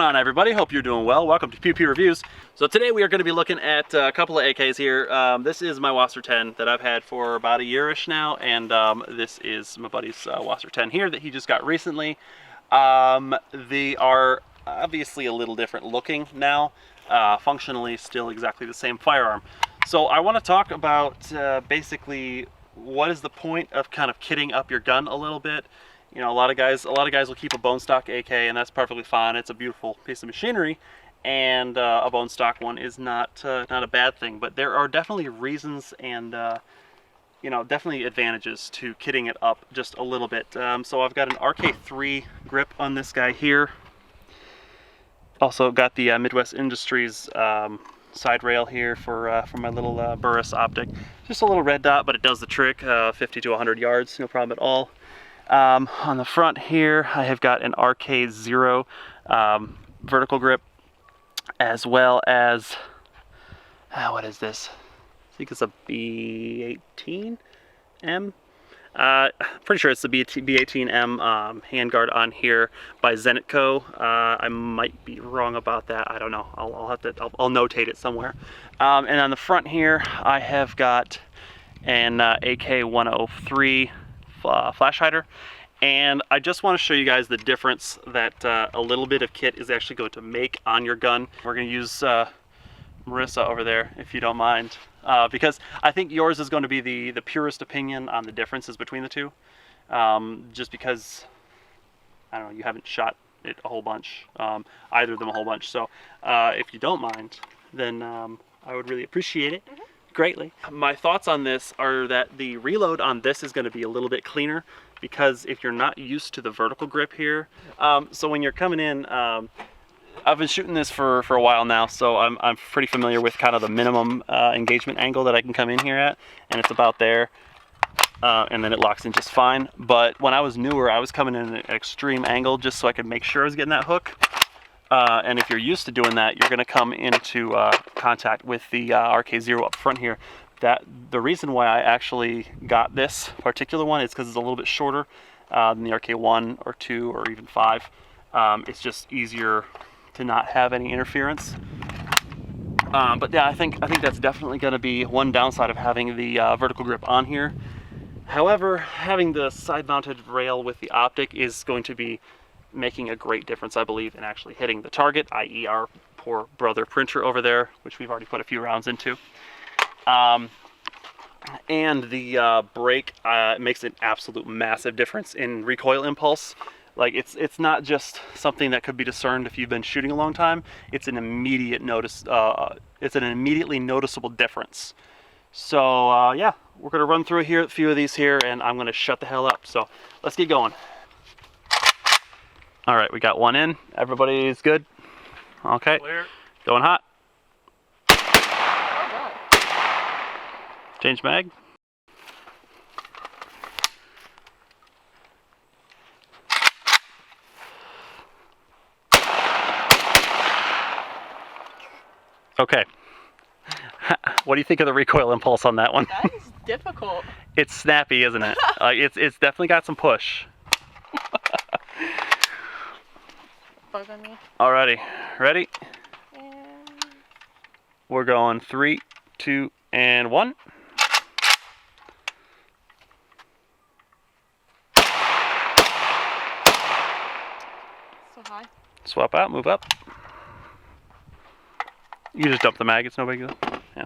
going on, everybody? Hope you're doing well. Welcome to Pew Pew Reviews. So today we are going to be looking at a couple of AKs here. This is my Wasser 10 that I've had for about a year-ish now, and this is my buddy's Wasser 10 here that he just got recently. They are obviously a little different looking now, functionally still exactly the same firearm. So I want to talk about basically what is the point of kind of kitting up your gun a little bit. You know, a lot of guys will keep a bone stock AK, and that's perfectly fine. It's a beautiful piece of machinery, and a bone stock one is not a bad thing. But there are definitely reasons and you know, definitely advantages to kitting it up just a little bit. So I've got an RK3 grip on this guy here. Also got the Midwest Industries side rail here for my little Burris optic. Just a little red dot, but it does the trick. 50 to 100 yards, no problem at all. On the front here, I have got an RK0 vertical grip, as well as, what is this? I think it's a B18M. Pretty sure it's the B18M handguard on here by Zenitco. I might be wrong about that. I don't know. I'll notate it somewhere. And on the front here, I have got an AK103 flash hider, and I just want to show you guys the difference that a little bit of kit is actually going to make on your gun. We're going to use Marissa over there, if you don't mind, because I think yours is going to be the purest opinion on the differences between the two, just because, I don't know, you haven't shot it a whole bunch, either of them a whole bunch. So if you don't mind, then I would really appreciate it. Greatly. My thoughts on this are that the reload on this is going to be a little bit cleaner, because if you're not used to the vertical grip here, so when you're coming in, I've been shooting this for a while now, so I'm pretty familiar with kind of the minimum engagement angle that I can come in here at, and it's about there, and then it locks in just fine. But when I was newer, I was coming in at an extreme angle just so I could make sure I was getting that hook. And if you're used to doing that, you're going to come into contact with the RK0 up front here. The reason why I actually got this particular one is because it's a little bit shorter than the RK1 or 2 or even 5. It's just easier to not have any interference. But yeah, I think that's definitely going to be one downside of having the vertical grip on here. However, having the side-mounted rail with the optic is going to be making a great difference, I believe, in actually hitting the target, i.e. our poor brother printer over there, which we've already put a few rounds into. And the brake makes an absolute massive difference in recoil impulse. Like, it's not just something that could be discerned if you've been shooting a long time. It's an immediate it's an immediately noticeable difference. So yeah, we're gonna run through here a few of these here, and I'm gonna shut the hell up. So let's get going. All right, we got one in. Everybody's good? Okay. Clear. Going hot. Oh, God. Change mag. Okay. What do you think of the recoil impulse on that one? That is difficult. It's snappy, isn't it? It's definitely got some push. Bug on me. Alrighty, ready? And We're going 3, 2, and 1. so high. Swap out, move up. You just dump the mag, it's no big deal. Yeah.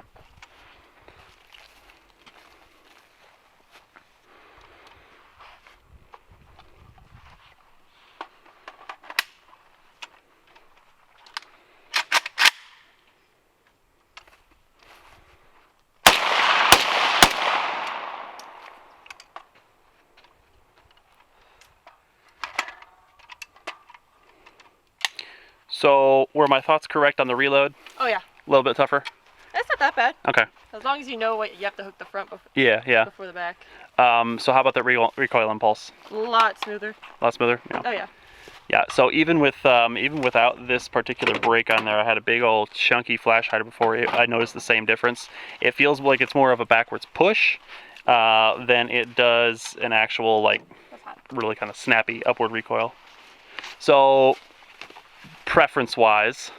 So, were my thoughts correct on the reload? Oh yeah. A little bit tougher? That's not that bad. Okay. As long as you know what you have to hook the front before, Yeah. before the back. So how about that recoil impulse? A lot smoother. A lot smoother? Yeah. Oh yeah. Yeah, so even without this particular brake on there, I had a big old chunky flash hider before. I noticed the same difference. It feels like it's more of a backwards push than it does an actual, like, really kind of snappy upward recoil. So preference-wise.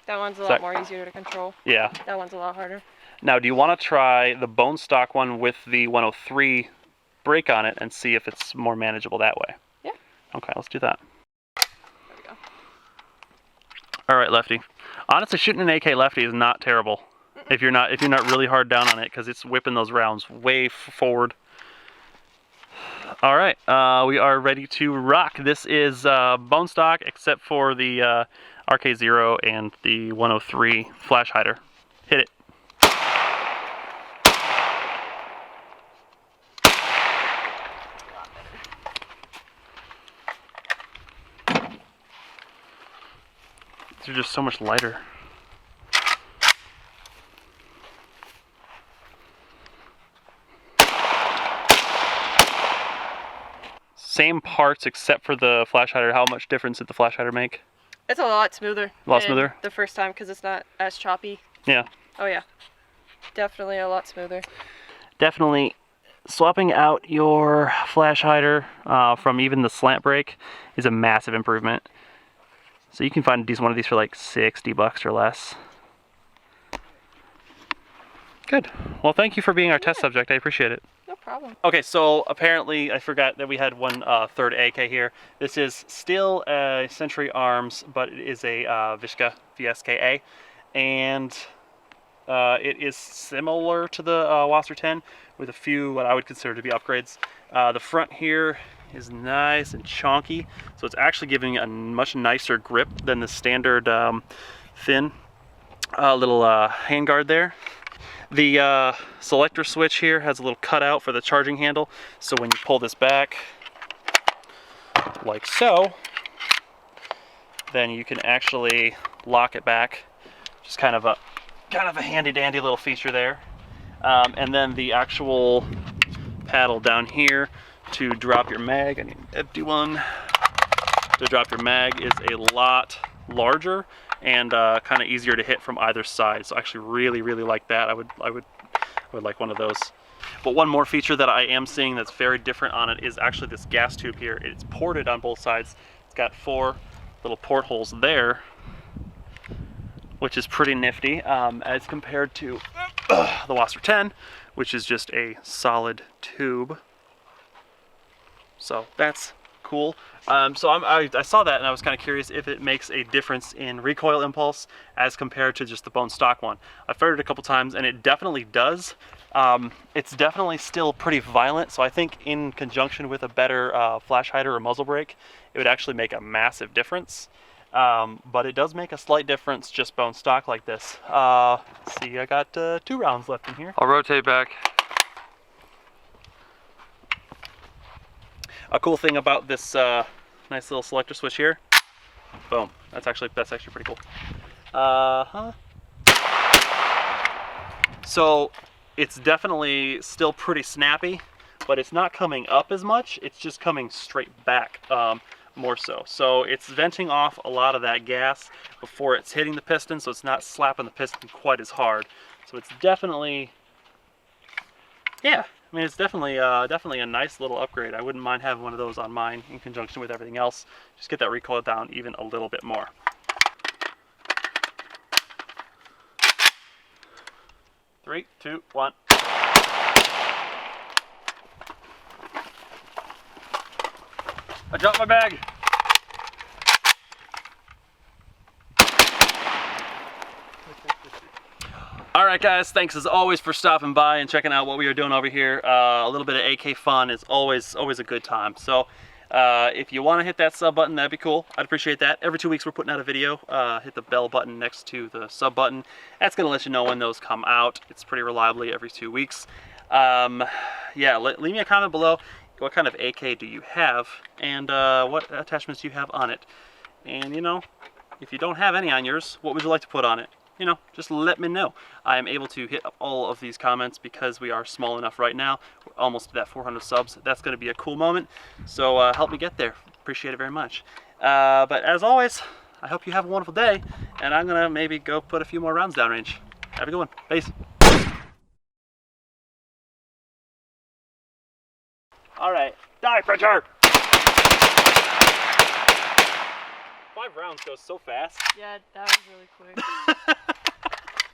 That one's a lot more easier to control. Yeah. That one's a lot harder. Now, do you want to try the bone stock one with the 103 brake on it and see if it's more manageable that way? Yeah. Okay, let's do that. There we go. All right, lefty. Honestly, shooting an AK lefty is not terrible if you're not really hard down on it, because it's whipping those rounds way forward. All right, we are ready to rock. This is bone stock, except for the RK0 and the 103 flash hider. Hit it. These are just so much lighter. Same parts except for the flash hider. How much difference did the flash hider make? It's a lot smoother. A lot smoother? The first time, because it's not as choppy. Yeah. Oh yeah. Definitely a lot smoother. Definitely swapping out your flash hider from even the slant brake is a massive improvement. So you can find one of these for like $60 or less. Good. Well, thank you for being our test subject. I appreciate it. No problem. Okay, so apparently I forgot that we had one third AK here. This is still a Century Arms, but it is a Vishka VSKA, and it is similar to the Wasser 10 with a few what I would consider to be upgrades. The front here is nice and chonky, so it's actually giving a much nicer grip than the standard thin little handguard there. The selector switch here has a little cutout for the charging handle, so when you pull this back, like so, then you can actually lock it back. Just kind of a handy-dandy little feature there. And then the actual paddle down here to drop your mag. I need an empty one. To drop your mag is a lot larger and kind of easier to hit from either side. So I actually really like that. I would like one of those. But one more feature that I am seeing that's very different on it is actually this gas tube here. It's ported on both sides. It's got 4 little portholes there, which is pretty nifty as compared to the Wasser 10, which is just a solid tube. So that's cool. So I saw that and I was kind of curious if it makes a difference in recoil impulse as compared to just the bone stock one. I fired it a couple times and it definitely does. It's definitely still pretty violent, so I think in conjunction with a better flash hider or muzzle brake, it would actually make a massive difference. But it does make a slight difference just bone stock like this. See, I got 2 rounds left in here. I'll rotate back. A cool thing about this nice little selector switch here, boom, that's actually pretty cool. So it's definitely still pretty snappy, but it's not coming up as much, it's just coming straight back more so. So it's venting off a lot of that gas before it's hitting the piston, so it's not slapping the piston quite as hard. So it's definitely, yeah, I mean, it's definitely a nice little upgrade. I wouldn't mind having one of those on mine in conjunction with everything else. Just get that recoil down even a little bit more. Three, two, one. I dropped my bag. All right, guys, thanks as always for stopping by and checking out what we are doing over here. A little bit of AK fun is always a good time. So if you want to hit that sub button, that'd be cool. I'd appreciate that. Every 2 weeks we're putting out a video. Hit the bell button next to the sub button. That's going to let you know when those come out. It's pretty reliably every 2 weeks. Yeah, leave me a comment below. What kind of AK do you have, and what attachments do you have on it? And, you know, if you don't have any on yours, what would you like to put on it? You know, just let me know. I am able to hit up all of these comments because we are small enough right now. We're almost to that 400 subs. That's going to be a cool moment. So help me get there. Appreciate it very much. But as always, I hope you have a wonderful day, and I'm going to maybe go put a few more rounds downrange. Have a good one. Peace. All right, die, Pritchard! 5 rounds goes so fast. Yeah, that was really quick.